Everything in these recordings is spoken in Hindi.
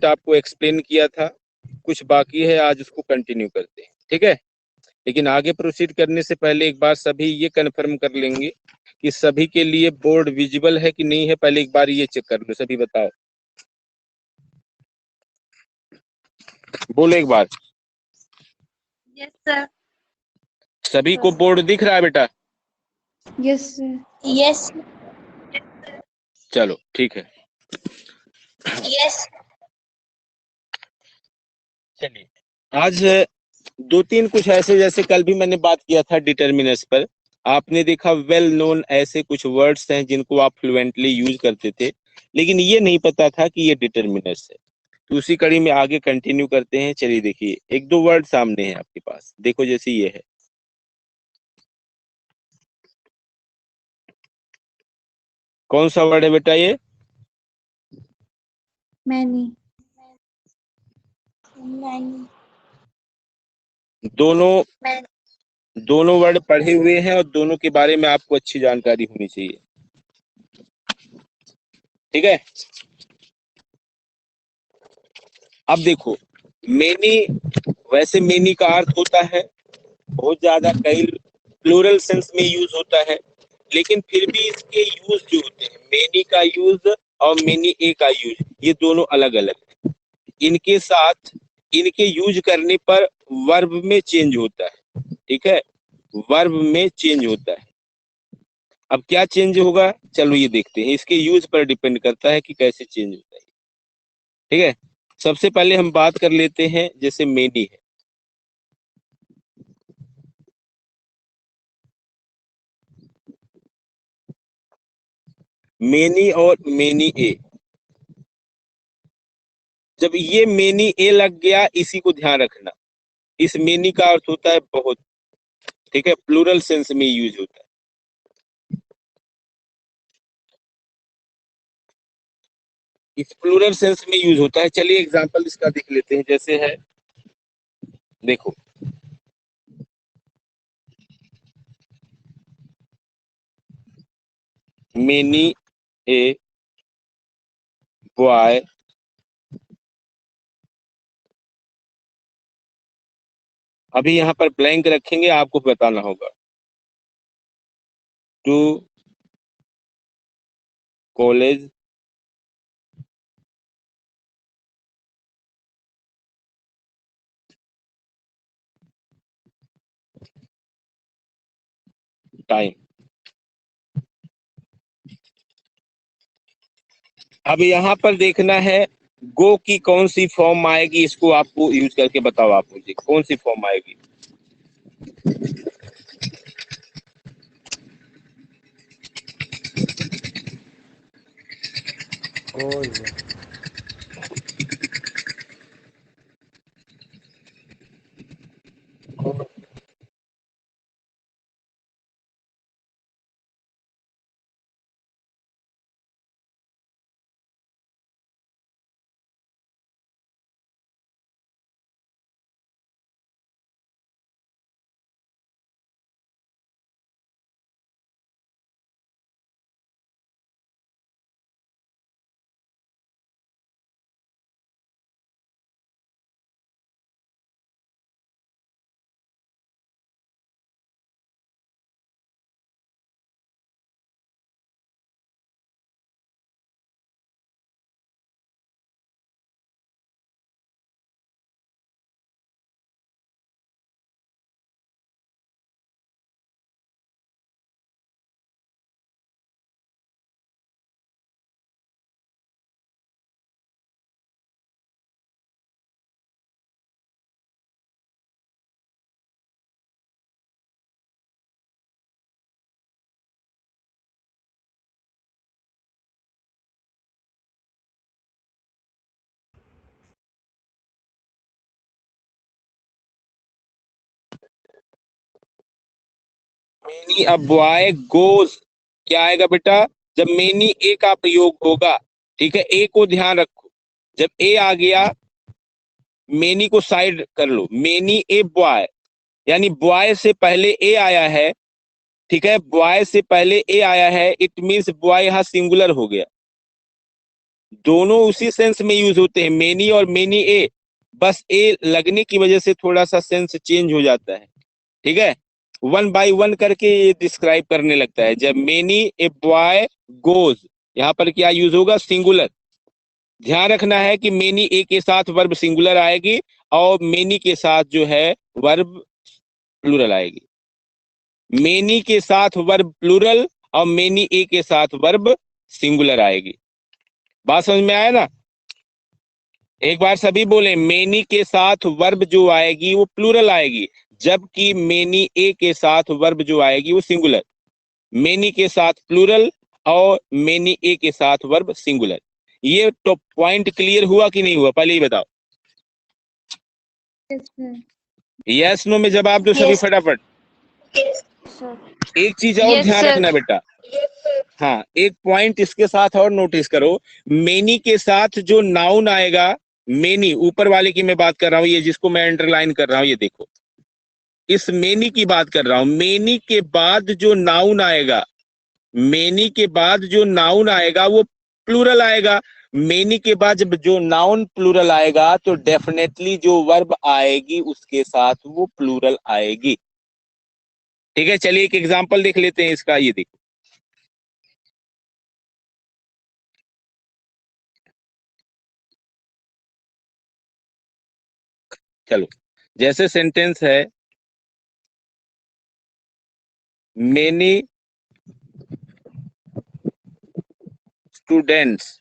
आपको एक्सप्लेन किया था, कुछ बाकी है, आज उसको कंटिन्यू करते हैं, ठीक है। लेकिन आगे प्रोसीड करने से पहले एक बार सभी ये कंफर्म कर लेंगे कि सभी के लिए बोर्ड विजिबल है कि नहीं है। पहले एक बार ये चेक कर लो, सभी बताओ, बोलो एक बार। Yes sir. सभी को बोर्ड दिख रहा है बेटा? Yes sir. यस। चलो ठीक है। यस। चलिए, आज दो तीन कुछ ऐसे, जैसे कल भी मैंने बात किया था डिटर्मिनर्स पर, आपने देखा वेल नोन ऐसे कुछ वर्ड्स हैं जिनको आप फ्लुएंटली यूज करते थे, लेकिन ये नहीं पता था कि ये डिटर्मिनर्स है। तो उसी कड़ी में आगे कंटिन्यू करते हैं। चलिए देखिए, एक दो वर्ड सामने है आपके पास, देखो जैसे ये है, कौन सा वर्ड है बेटा ये? मैनी। मैनी। दोनों वर्ड पढ़े हुए हैं और दोनों के बारे में आपको अच्छी जानकारी होनी चाहिए, ठीक है। अब देखो, मेनी, वैसे मेनी का अर्थ होता है बहुत ज्यादा, कई प्लूरल सेंस में यूज होता है, लेकिन फिर भी इसके यूज जो होते हैं, मेनी का यूज और मेनी ए का यूज, ये दोनों अलग अलग है। इनके साथ, इनके यूज करने पर वर्ब में चेंज होता है, ठीक है, वर्ब में चेंज होता है। अब क्या चेंज होगा, चलो ये देखते हैं, इसके यूज पर डिपेंड करता है कि कैसे चेंज होता है, ठीक है। सबसे पहले हम बात कर लेते हैं, जैसे मेनी है, मेनी और मेनी ए, जब ये मेनी ए लग गया, इसी को ध्यान रखना, इस मेनी का अर्थ होता है बहुत, ठीक है, प्लूरल सेंस में यूज होता है। इस प्लूरल सेंस में यूज होता है। चलिए एग्जांपल इसका देख लेते हैं, जैसे है, देखो, मेनी ए बॉय अभी यहाँ पर ब्लैंक रखेंगे, आपको बताना होगा, टू कॉलेज टाइम। अब यहाँ पर देखना है गो की कौन सी फॉर्म आएगी, इसको आपको यूज करके बताओ, आप मुझे कौन सी फॉर्म आएगी। मेनी अब बॉय गोज, क्या आएगा बेटा, जब मेनी ए का प्रयोग होगा, ठीक है, ए को ध्यान रखो, जब ए आ गया, मेनी को साइड कर लो, मेनी ए बॉय, यानी बॉय से पहले ए आया है, ठीक है, बॉय से पहले ए आया है, इट मीन्स बॉय यहाँ सिंगुलर हो गया, दोनों उसी सेंस में यूज होते हैं, मेनी और मेनी ए, बस ए लगने की वजह से थोड़ा सा सेंस चेंज हो जाता है, ठीक है। वन बाय वन करके ये डिस्क्राइब करने लगता है। जब मेनी ए बॉय गोज, यहाँ पर क्या यूज होगा, सिंगुलर। ध्यान रखना है कि मेनी ए के साथ वर्ब सिंगुलर आएगी और मेनी के साथ जो है वर्ब प्लूरल आएगी। मेनी के साथ वर्ब प्लूरल और मेनी ए के साथ वर्ब सिंगुलर आएगी। बात समझ में आया ना? एक बार सभी बोले, मेनी के साथ वर्ब जो आएगी वो प्लूरल आएगी, जबकि मेनी ए के साथ वर्ब जो आएगी वो सिंगुलर। मेनी के साथ प्लूरल और मेनी ए के साथ वर्ब सिंगुलर। ये तो पॉइंट क्लियर हुआ कि नहीं हुआ, पहले ही बताओ। Yes, sir. यस नो में जवाब दो सभी Yes. फटाफट। Sir. एक चीज और Yes, ध्यान sir. रखना बेटा, हाँ एक पॉइंट इसके साथ और नोटिस करो, मेनी के साथ जो नाउन आएगा, मेनी ऊपर वाले की मैं बात कर रहा हूं, ये जिसको मैं अंडरलाइन कर रहा हूं, ये देखो, इस मेनी की बात कर रहा हूं। मेनी के बाद जो नाउन आएगा, मेनी के बाद जो नाउन आएगा वो प्लूरल आएगा। मेनी के बाद जब जो नाउन प्लूरल आएगा तो डेफिनेटली जो वर्ब आएगी उसके साथ वो प्लूरल आएगी, ठीक है। चलिए एक एग्जांपल देख लेते हैं इसका, ये देखो। चलो, जैसे सेंटेंस है, many students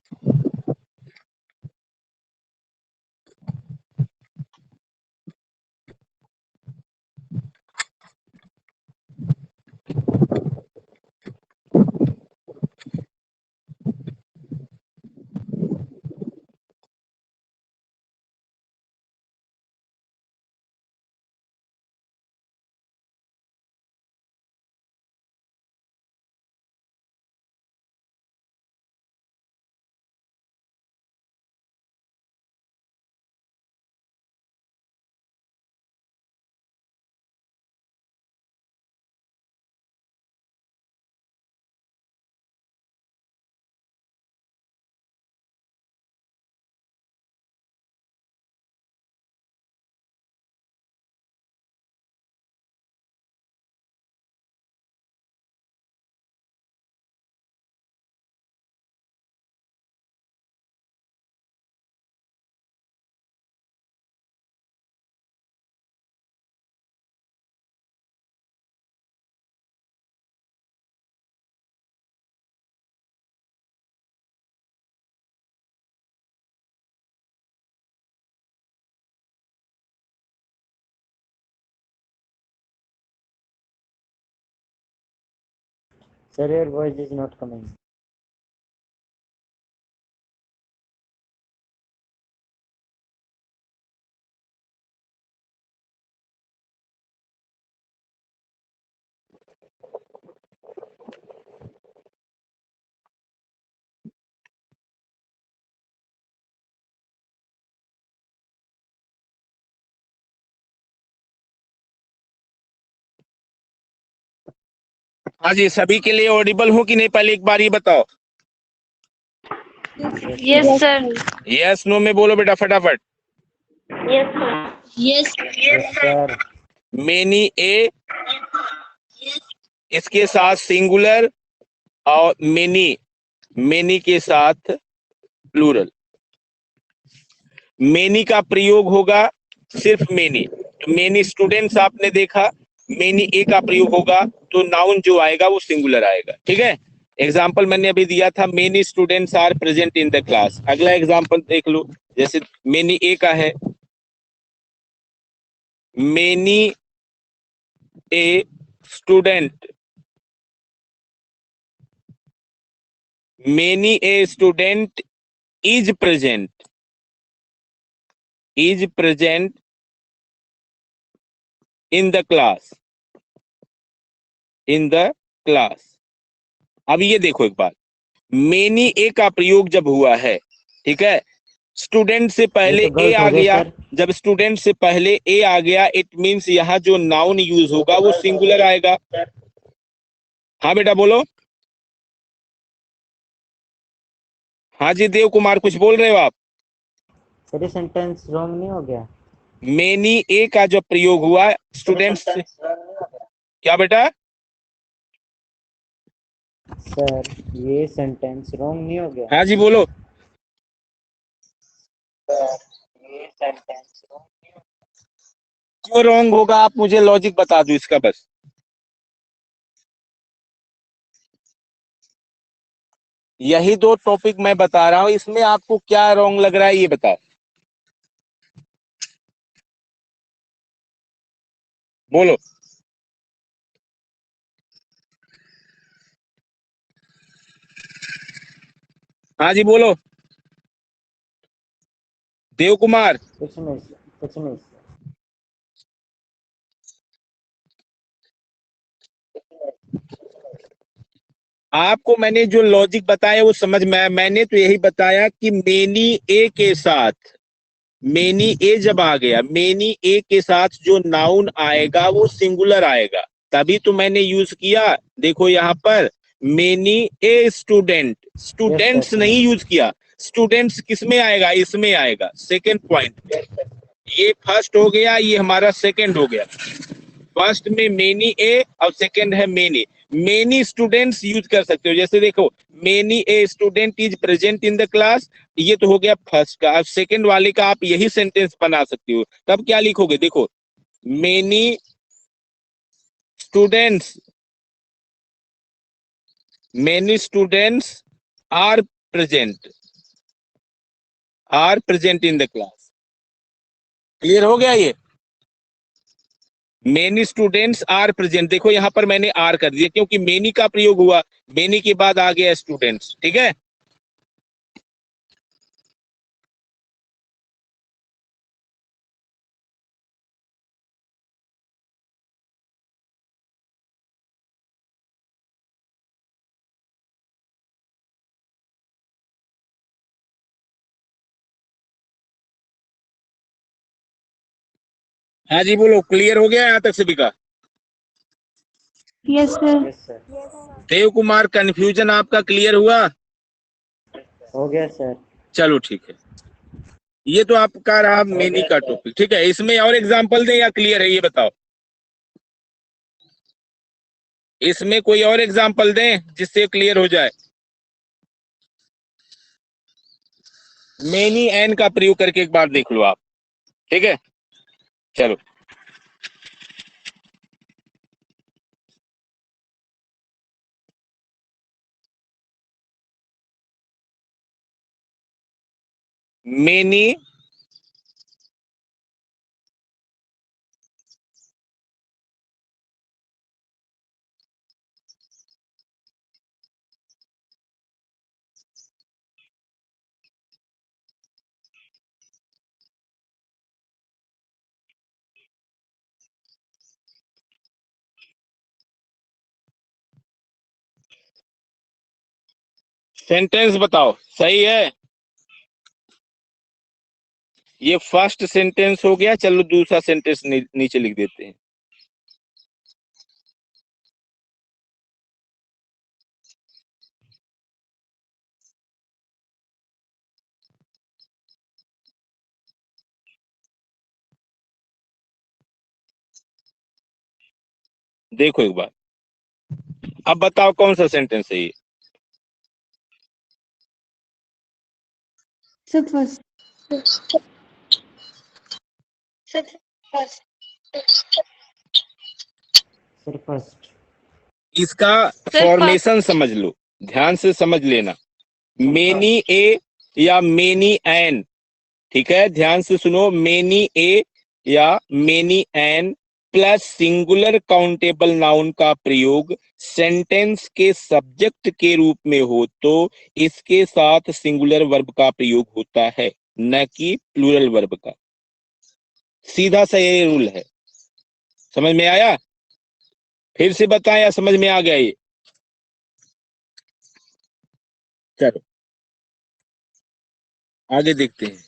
Sir, your voice is not coming. हाँ जी, सभी के लिए ऑडिबल हो कि नहीं, पहले एक बार ये बताओ। Yes, sir. यस नो में बोलो बेटा फटाफट। Yes, sir. Yes. Yes, sir. Many ए, इसके साथ सिंगुलर, और मेनी, मेनी के साथ प्लूरल। मेनी का प्रयोग होगा सिर्फ मेनी, तो मेनी स्टूडेंट्स आपने देखा, मेनी ए का प्रयोग होगा तो नाउन जो आएगा वो सिंगुलर आएगा, ठीक है। एग्जाम्पल मैंने अभी दिया था, many students are present in the class. अगला एग्जाम्पल देख लो, जैसे मेनी ए का है, many a student, many a student is present, is present in the class, in the class. अब ये देखो एक बात, मेनी ए का प्रयोग जब हुआ है, ठीक है, स्टूडेंट से पहले ये तो ए गलत आ हो गया गया, सर। जब स्टूडेंट से पहले ए आ गया इट मींस यहाँ जो नाउन यूज होगा वो सिंगुलर आएगा। हाँ बेटा बोलो। हाँ जी देव कुमार, कुछ बोल रहे हो आप? सर ये सेंटेंस रॉन्ग नहीं हो गया? मेनी ए का जो प्रयोग हुआ स्टूडेंट्स, क्या बेटा? सर ये सेंटेंस रॉन्ग नहीं हो गया? हाँ जी बोलो। ये सेंटेंस क्यों रॉन्ग होगा, आप मुझे लॉजिक बता दो इसका बस। यही दो टॉपिक मैं बता रहा हूं, इसमें आपको क्या रॉन्ग लग रहा है ये बताओ, बोलो। हाँ जी बोलो देव कुमार। कुछ नहीं सर, कुछ नहीं सर। आपको मैंने जो लॉजिक बताया वो समझ में आया। मैंने तो यही बताया कि मेनी ए के साथ, मेनी ए जब आ गया, मेनी ए के साथ जो नाउन आएगा वो सिंगुलर आएगा, तभी तो मैंने यूज किया। देखो यहाँ पर many a student, yes sir, students समझ नहीं गया। यूज किया। स्टूडेंट्स किस में आएगा? इसमें आएगा। सेकेंड पॉइंट, ये फर्स्ट हो गया, ये हमारा सेकेंड हो गया। फर्स्ट में मेनी ए और सेकेंड है मेनी। मेनी स्टूडेंट्स यूज कर सकते हो, जैसे देखो many a student is present in the class, ये तो हो गया फर्स्ट का। अब सेकेंड वाले का आप यही सेंटेंस बना सकते हो। तब क्या लिखोगे? देखो many students, many students are present, are present in the class. Clear हो गया ये? मेनी स्टूडेंट्स आर प्रेजेंट, देखो यहां पर मैंने आर कर दिया क्योंकि मेनी का प्रयोग हुआ, मेनी के बाद आ गया स्टूडेंट्स। ठीक है, हाँ जी बोलो, क्लियर हो गया यहाँ तक सभी का? Yes sir. Yes sir, Dev Kumar, confusion आपका क्लियर हुआ? हो गया सर। चलो ठीक है, ये तो आपका रहा मेनी का टॉपिक। ठीक है, इसमें और एग्जांपल दें या क्लियर है ये बताओ? इसमें कोई और एग्जांपल दें जिससे क्लियर हो जाए। मेनी एन का प्रयोग करके एक बार देख लो आप। ठीक है, चलो। मेनी सेंटेंस बताओ, सही है? ये फर्स्ट सेंटेंस हो गया, चलो दूसरा सेंटेंस नीचे लिख देते हैं। देखो एक बार, अब बताओ कौन सा सेंटेंस है ये? Sir first. Sir first. इसका सर फर्स्ट। फॉर्मेशन समझ लो, ध्यान से समझ लेना। मेनी ए या मेनी एन, ठीक है, ध्यान से सुनो। मेनी ए या many an plus singular countable noun का प्रयोग सेंटेंस के सब्जेक्ट के रूप में हो तो इसके साथ सिंगुलर वर्ब का प्रयोग होता है, न कि प्लूरल वर्ब का। सीधा सा ये रूल है। समझ में आया? फिर से बताएं या समझ में आ गया ये? चलो आगे देखते हैं।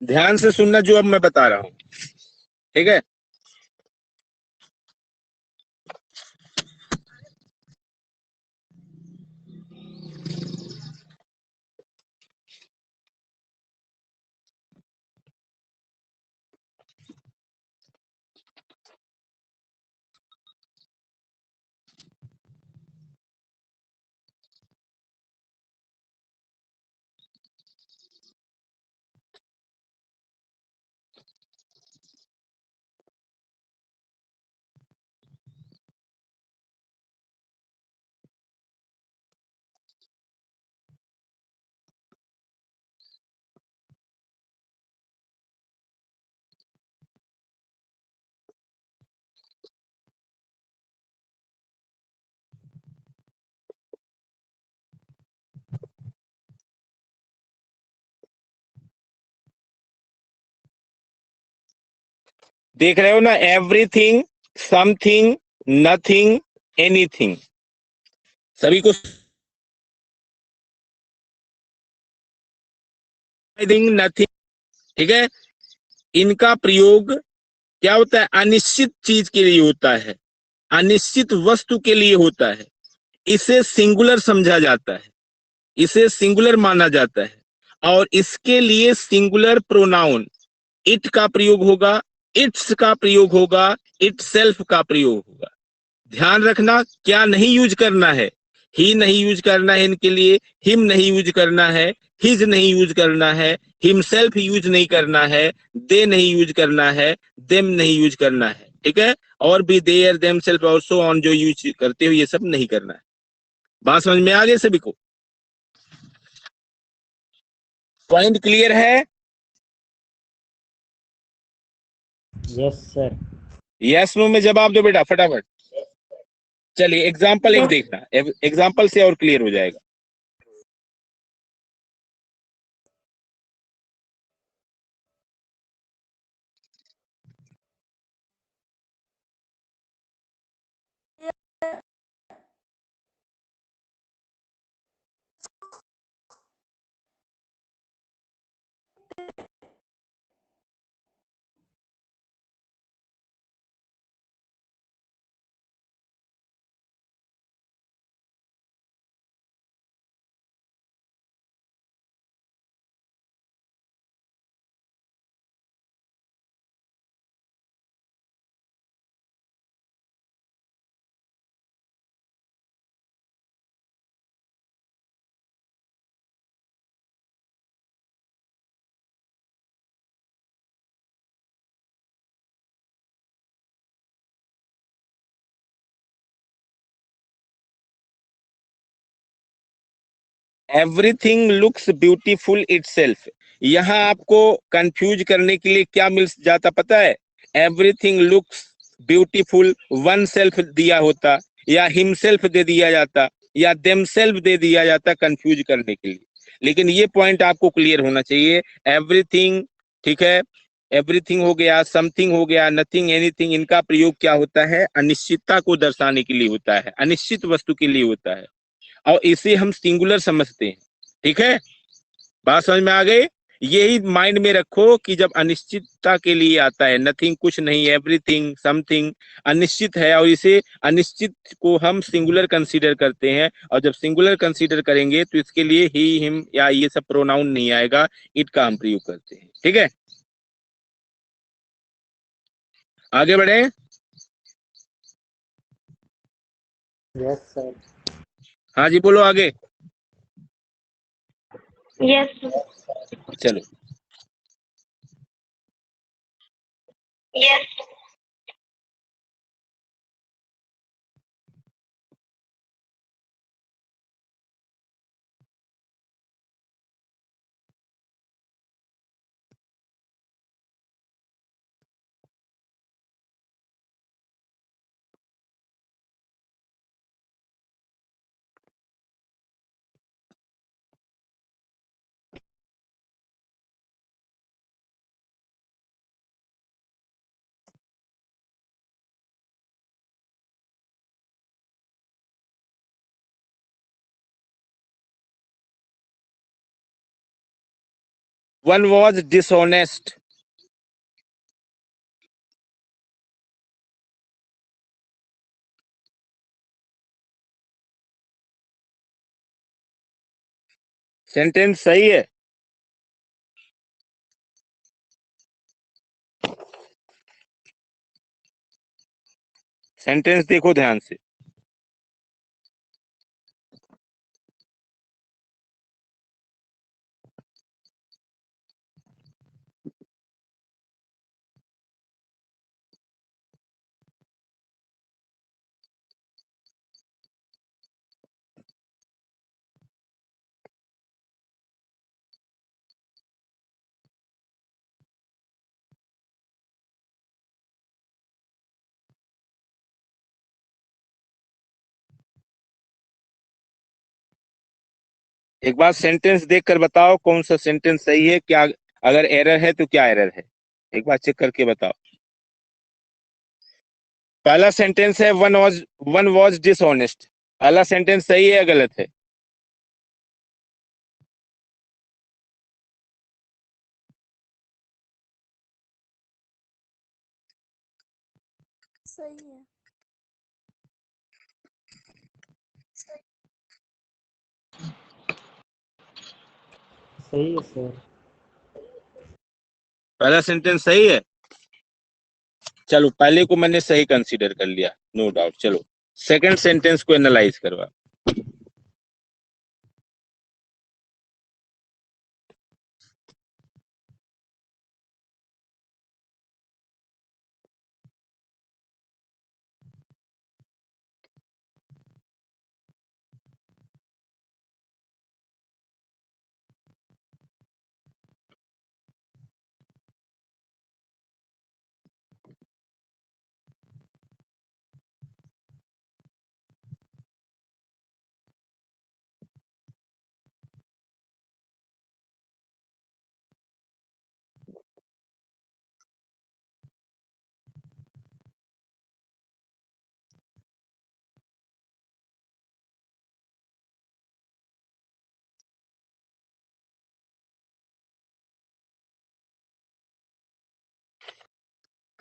ध्यान से सुनना जो अब मैं बता रहा हूं, ठीक है। देख रहे हो ना, एवरीथिंग, समथिंग, नथिंग, एनीथिंग, सभी को नथिंग, ठीक है। इनका प्रयोग क्या होता है, अनिश्चित चीज के लिए होता है, अनिश्चित वस्तु के लिए होता है। इसे सिंगुलर समझा जाता है, इसे सिंगुलर माना जाता है, और इसके लिए सिंगुलर प्रोनाउन इट का प्रयोग होगा, इट्स का प्रयोग होगा, इट सेल्फ का प्रयोग होगा। ध्यान रखना क्या नहीं यूज करना है, ही नहीं यूज करना है इनके लिए, हिम नहीं यूज करना है, हिज नहीं यूज करना है, हिमसेल्फ यूज नहीं करना है, दे नहीं यूज करना है, देम नहीं यूज करना है, ठीक है। और भी देयर, देम सेल्फ और सो ऑन जो यूज करते हो ये सब नहीं करना है। बात समझ में आ गई सभी को? पॉइंट क्लियर है? Yes sir. यस नो में जवाब दो बेटा फटाफट। चलिए एग्जाम्पल एक Yes. देखना, एग्जाम्पल से और क्लियर हो जाएगा। एवरीथिंग लुक्स ब्यूटीफुल इटसेल्फ, यहां आपको कंफ्यूज करने के लिए क्या मिल जाता पता है, everything looks beautiful one self दिया होता, या हिमसेल्फ दे दिया जाता, या देमसेल्फ दे दिया जाता कंफ्यूज करने के लिए। लेकिन ये पॉइंट आपको क्लियर होना चाहिए, एवरीथिंग, ठीक है, एवरीथिंग हो गया, समथिंग हो गया, नथिंग, एनीथिंग, इनका प्रयोग क्या होता है, अनिश्चितता को दर्शाने के लिए होता है, अनिश्चित वस्तु के लिए होता है, और इसे हम सिंगुलर समझते हैं, ठीक है। बात समझ में आ गई? यही माइंड में रखो कि जब अनिश्चितता के लिए आता है, नथिंग कुछ नहीं, एवरीथिंग, समथिंग अनिश्चित है, और इसे अनिश्चित को हम सिंगुलर कंसीडर करते हैं, और जब सिंगुलर कंसीडर करेंगे तो इसके लिए ही, हिम या ये सब प्रोनाउन नहीं आएगा, इट का हम प्रयोग करते हैं, ठीक है। आगे बढ़े। Yes sir. हाँ जी बोलो आगे। Yes. चलो Yes. One was dishonest. Sentence सही है। सेंटेंस देखो ध्यान से। एक बार सेंटेंस देखकर बताओ कौन सा सेंटेंस सही है, क्या अगर एरर है तो क्या एरर है, एक बार चेक करके बताओ। पहला सेंटेंस है वन वॉज डिसऑनेस्ट। पहला सेंटेंस सही है या गलत है? सही है। सही है सर। पहला सेंटेंस सही है। चलो पहले को मैंने सही कंसीडर कर लिया, नो डाउट। चलो सेकंड सेंटेंस को एनालाइज करवा।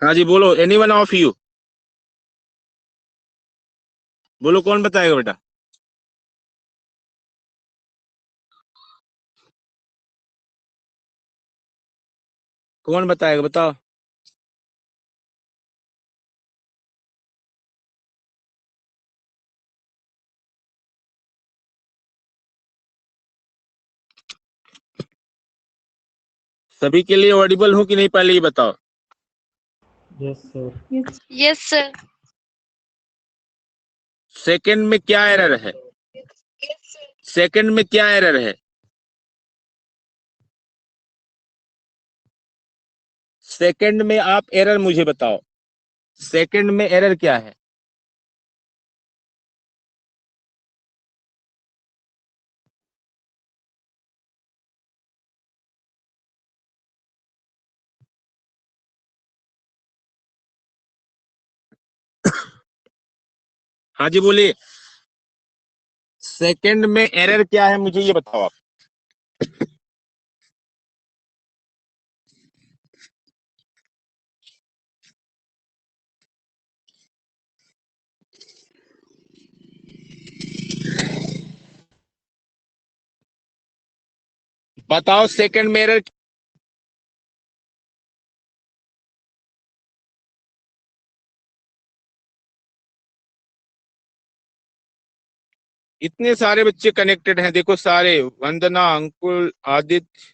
हाँ जी बोलो, एनीवन ऑफ यू, बोलो कौन बताएगा बेटा? कौन बताएगा बताओ। सभी के लिए ऑडिबल हूं कि नहीं, पहले ये बताओ। Yes sir. Yes sir. Second में क्या एरर है? सेकंड में क्या एरर है? सेकंड में आप एरर मुझे बताओ, सेकंड में एरर क्या है? हाँ जी बोलिए, सेकंड में एरर क्या है मुझे ये बताओ आप। बताओ सेकंड में एरर। इतने सारे बच्चे कनेक्टेड हैं, देखो सारे, वंदना, अंकुल, आदित्य,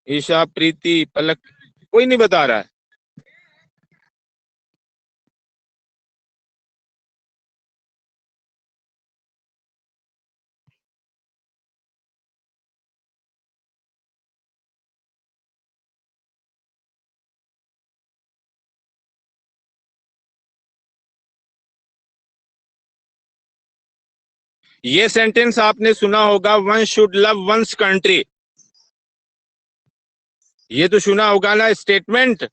ईशा, प्रीति, पलक, कोई नहीं बता रहा है। ये सेंटेंस आपने सुना होगा, one should love one's country, ये तो सुना होगा ना statement.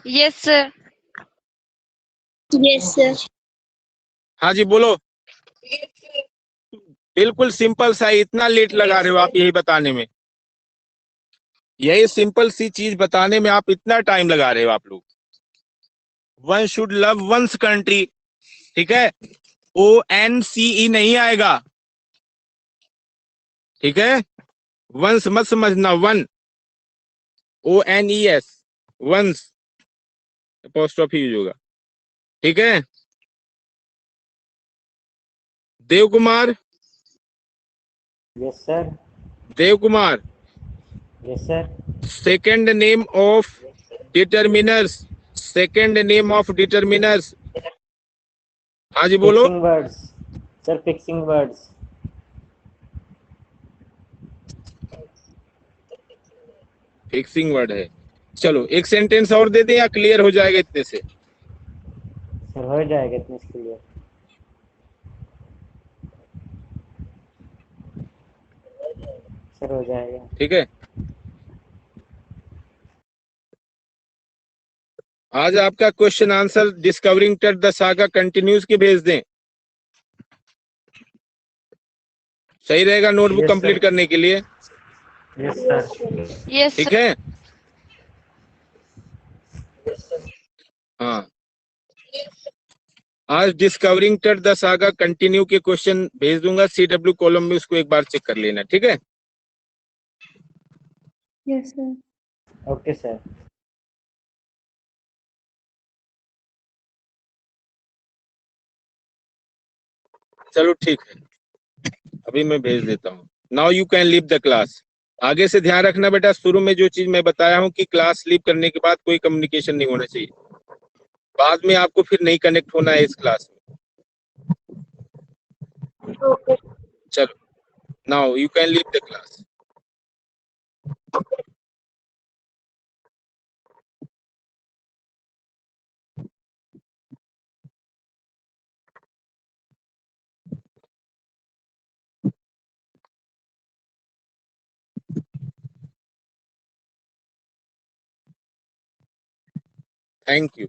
Yes sir. Yes sir. हाँ जी बोलो, बिल्कुल सिंपल सा है, इतना लेट लगा रहे हो आप यही बताने में, यही सिंपल सी चीज बताने में आप इतना टाइम लगा रहे हो आप लोग। One should love one's country, ठीक है, ONCE नहीं आएगा, ठीक है, वंस मत समझना, one ONES, once apostrophe use होगा, ठीक है। Dev Kumar, yes sir. Dev Kumar, yes sir. Second name of determiners, second name of determiners, हाँ जी बोलो। Fixing words sir, fixing words. Fixing word है, चलो एक सेंटेंस और दे दें या क्लियर हो जाएगा इतने से? सर हो जाएगा इतने के लिए। सर हो जाएगा। ठीक है, आज आपका question answer discovering Tate the saga continues के भेज दें, सही रहेगा नोटबुक Yes, कंप्लीट sir. करने के लिए, यस सर। Yes, ठीक sir. है। हाँ, आज discovering Tate the saga continue के क्वेश्चन भेज दूंगा, CW कॉलम में उसको एक बार चेक कर लेना, ठीक है। Yes, sir. Okay sir. चलो ठीक है, अभी मैं भेज देता हूँ। Now you can leave the class. आगे से ध्यान रखना बेटा, शुरू में जो चीज मैं बताया हूँ कि क्लास लीव करने के बाद कोई कम्युनिकेशन नहीं होना चाहिए, बाद में आपको फिर नहीं कनेक्ट होना है इस क्लास में। Okay. चलो, now you can leave the class. Thank you.